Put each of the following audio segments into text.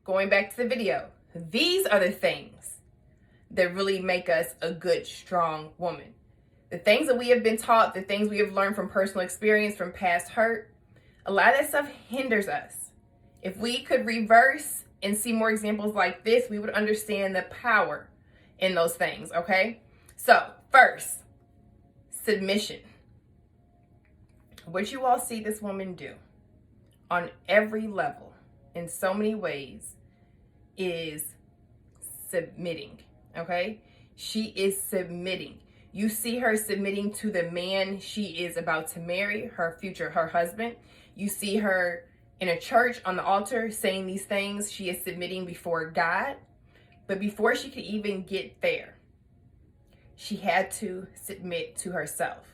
going back to the video, these are the things that really make us a good, strong woman. The things that we have been taught, the things we have learned from personal experience, from past hurt, a lot of that stuff hinders us. If we could reverse and see more examples like this, we would understand the power in those things, okay? So, first, submission. What you all see this woman do on every level, in so many ways, is submitting, okay? She is submitting. You see her submitting to the man she is about to marry, her husband. You see her in a church on the altar saying these things. She is submitting before God. But before she could even get there, she had to submit to herself.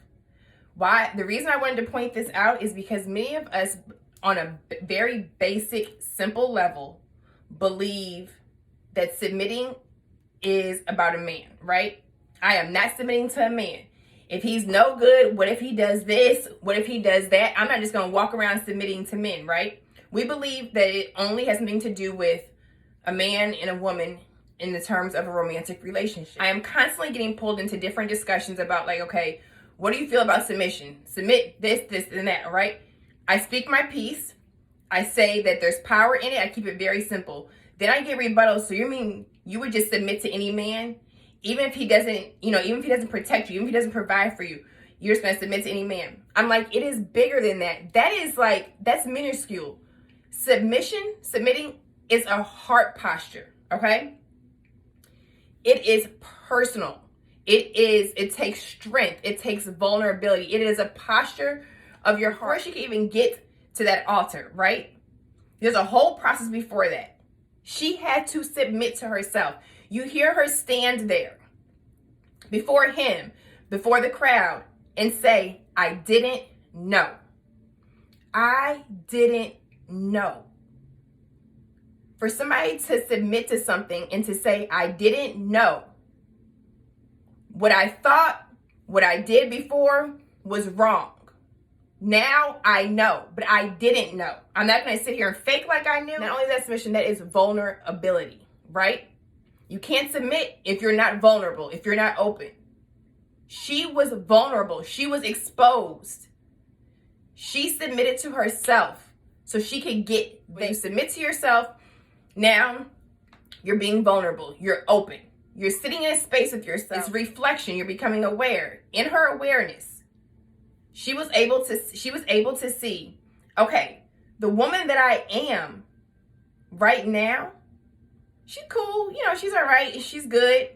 Why? The reason I wanted to point this out is because many of us, on a very basic, simple level, believe that submitting is about a man, right? I am not submitting to a man. If he's no good, what if he does this? What if he does that? I'm not just going to walk around submitting to men, right? We believe that it only has something to do with a man and a woman in the terms of a romantic relationship. I am constantly getting pulled into different discussions about, like, okay, what do you feel about submission? Submit this, and that, right? I speak my piece. I say that there's power in it. I keep it very simple. Then I get rebuttals. So you mean you would just submit to any man? Even if he doesn't, even if he doesn't protect you, even if he doesn't provide for you, you're just going to submit to any man. I'm like, it is bigger than that. That's minuscule. Submitting is a heart posture, okay? It is personal. It takes strength. It takes vulnerability. It is a posture of your heart. Before she can even get to that altar, right? There's a whole process before that. She had to submit to herself. You hear her stand there before him, before the crowd, and say, I didn't know. I didn't know. For somebody to submit to something and to say, I didn't know. What I thought, what I did before was wrong. Now I know, but I didn't know. I'm not going to sit here and fake like I knew. Not only that submission, that is vulnerability, right? You can't submit if you're not vulnerable, if you're not open. She was vulnerable. She was exposed. She submitted to herself so she could get there. When you submit to yourself, now you're being vulnerable. You're open. You're sitting in a space with yourself. It's reflection. You're becoming aware. In her awareness, she was able to see, okay, the woman that I am right now, she's cool. She's all right. She's good.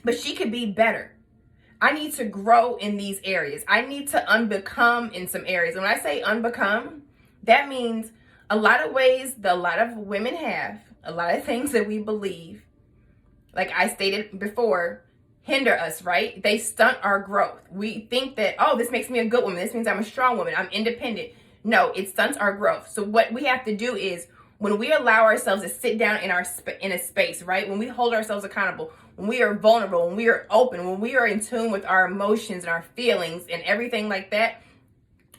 But she could be better. I need to grow in these areas. I need to unbecome in some areas. When I say unbecome, that means a lot of ways that a lot of women have, a lot of things that we believe, like I stated before, hinder us, right? They stunt our growth. We think that, oh, this makes me a good woman. This means I'm a strong woman. I'm independent. No, it stunts our growth. So what we have to do is, when we allow ourselves to sit down in a space, right? When we hold ourselves accountable, when we are vulnerable, when we are open, when we are in tune with our emotions and our feelings and everything like that,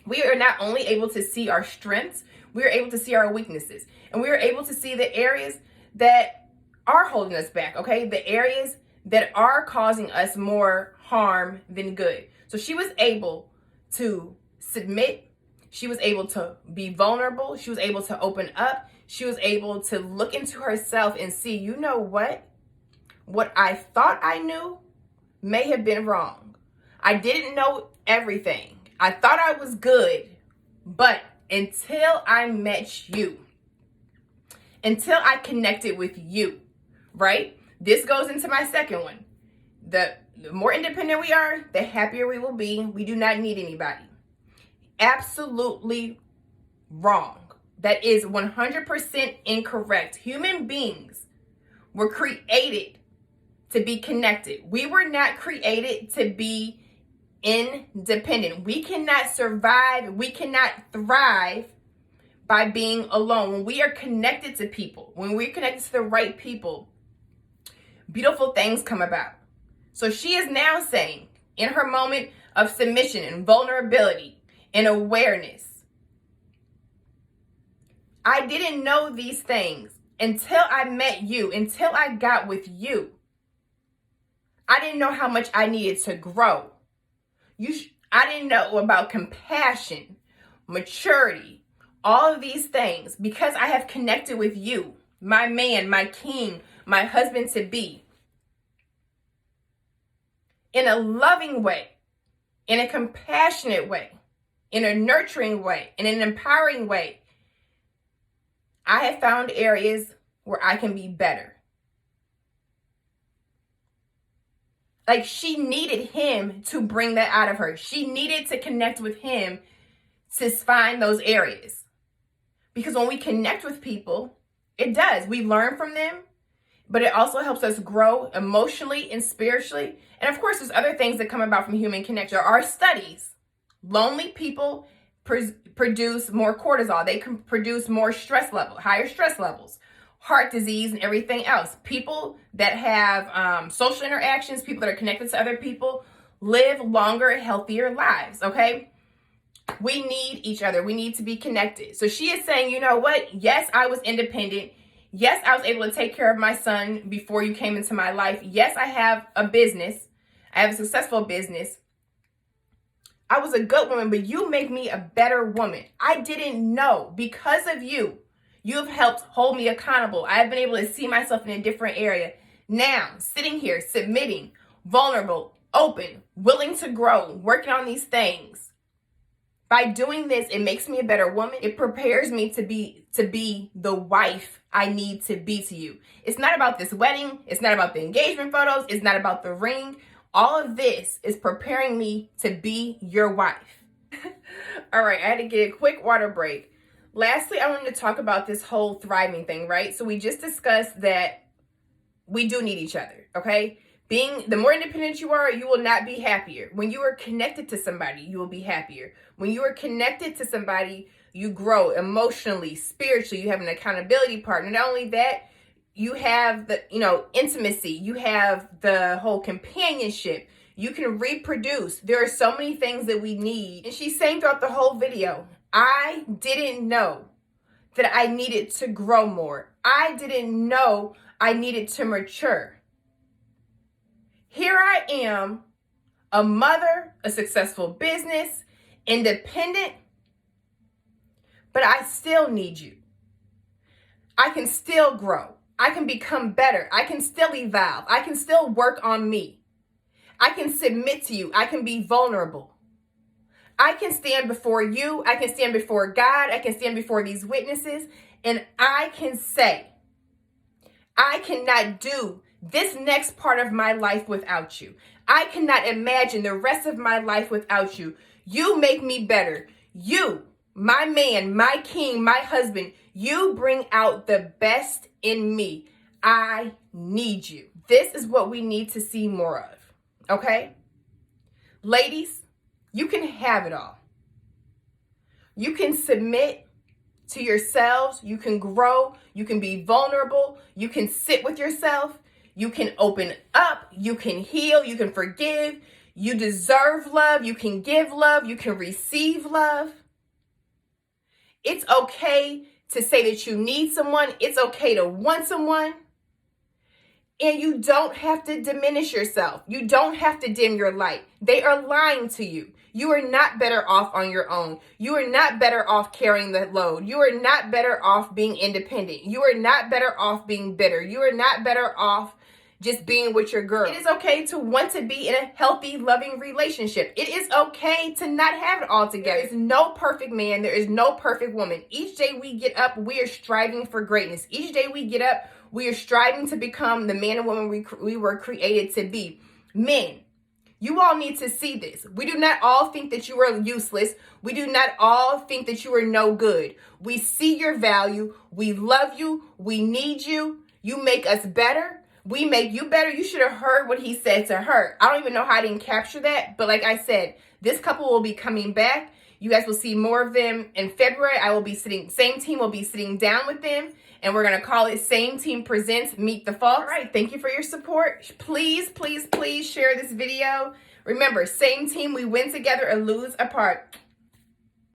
we are not only able to see our strengths, we are able to see our weaknesses. And we are able to see the areas that are holding us back, okay? The areas that are causing us more harm than good. So she was able to submit. She was able to be vulnerable. She was able to open up. She was able to look into herself and see, you know what? What I thought I knew may have been wrong. I didn't know everything. I thought I was good, but until I met you, until I connected with you, right? This goes into my second one. The more independent we are, the happier we will be. We do not need anybody. Absolutely wrong. That is 100% incorrect. Human beings were created to be connected. We were not created to be independent. We cannot survive. We cannot thrive by being alone. When we are connected to people, when we're connected to the right people, beautiful things come about. So she is now saying, in her moment of submission and vulnerability and awareness, I didn't know these things until I met you, until I got with you. I didn't know how much I needed to grow. I didn't know about compassion, maturity, all of these things because I have connected with you, my man, my king, my husband to be, in a loving way, in a compassionate way, in a nurturing way, in an empowering way. I have found areas where I can be better. Like, she needed him to bring that out of her. She needed to connect with him to find those areas. Because when we connect with people, it does. We learn from them, but it also helps us grow emotionally and spiritually. And of course, there's other things that come about from human connection. There are studies. Lonely people produce more cortisol. They can produce more stress level, higher stress levels, heart disease, and everything else. People that have social interactions, people that are connected to other people, live longer, healthier lives, okay? We need each other. We need to be connected. So she is saying, you know what? Yes, I was independent. Yes, I was able to take care of my son before you came into my life. Yes, I have a business. I have a successful business. I was a good woman, but you make me a better woman. I didn't know. Because of you, you have helped hold me accountable. I have been able to see myself in a different area. Now, sitting here, submitting, vulnerable, open, willing to grow, working on these things. By doing this, it makes me a better woman. It prepares me to be the wife I need to be to you. It's not about this wedding. It's not about the engagement photos. It's not about the ring. All of this is preparing me to be your wife. All right, I had to get a quick water break. Lastly, I wanted to talk about this whole thriving thing, right? So we just discussed that we do need each other, okay? The more independent you are, you will not be happier. When you are connected to somebody, you will be happier. When you are connected to somebody, you grow emotionally, spiritually. You have an accountability partner. Not only that, you have the, intimacy. You have the whole companionship. You can reproduce. There are so many things that we need. And she's saying throughout the whole video, I didn't know that I needed to grow more. I didn't know I needed to mature. Here I am, a mother, a successful business, independent, but I still need you. I can still grow. I can become better. I can still evolve. I can still work on me. I can submit to you. I can be vulnerable. I can stand before you. I can stand before God. I can stand before these witnesses, and I can say, I cannot do this next part of my life without you. I cannot imagine the rest of my life without you. You make me better. You, my man, my king, my husband, you bring out the best in me. I need you. This is what we need to see more of, okay? Ladies, you can have it all. You can submit to yourselves. You can grow. You can be vulnerable. You can sit with yourself. You can open up, you can heal, you can forgive, you deserve love, you can give love, you can receive love. It's okay to say that you need someone. It's okay to want someone. And you don't have to diminish yourself. You don't have to dim your light. They are lying to you. You are not better off on your own. You are not better off carrying the load. You are not better off being independent. You are not better off being bitter. You are not better off just being with your girl. It is okay to want to be in a healthy, loving relationship. It is okay to not have it all together. There is no perfect man. There is no perfect woman. Each day we get up, we are striving for greatness. Each day we get up, we are striving to become the man and woman we were created to be. Men, you all need to see this. We do not all think that you are useless. We do not all think that you are no good. We see your value. We love you. We need you. You make us better. We make you better. You should have heard what he said to her. I don't even know how I didn't capture that. But like I said, this couple will be coming back. You guys will see more of them in February. Same team will be sitting down with them. And we're going to call it Same Team Presents Meet the Folks. All right. Thank you for your support. Please, please, please share this video. Remember, same team, we win together or lose apart.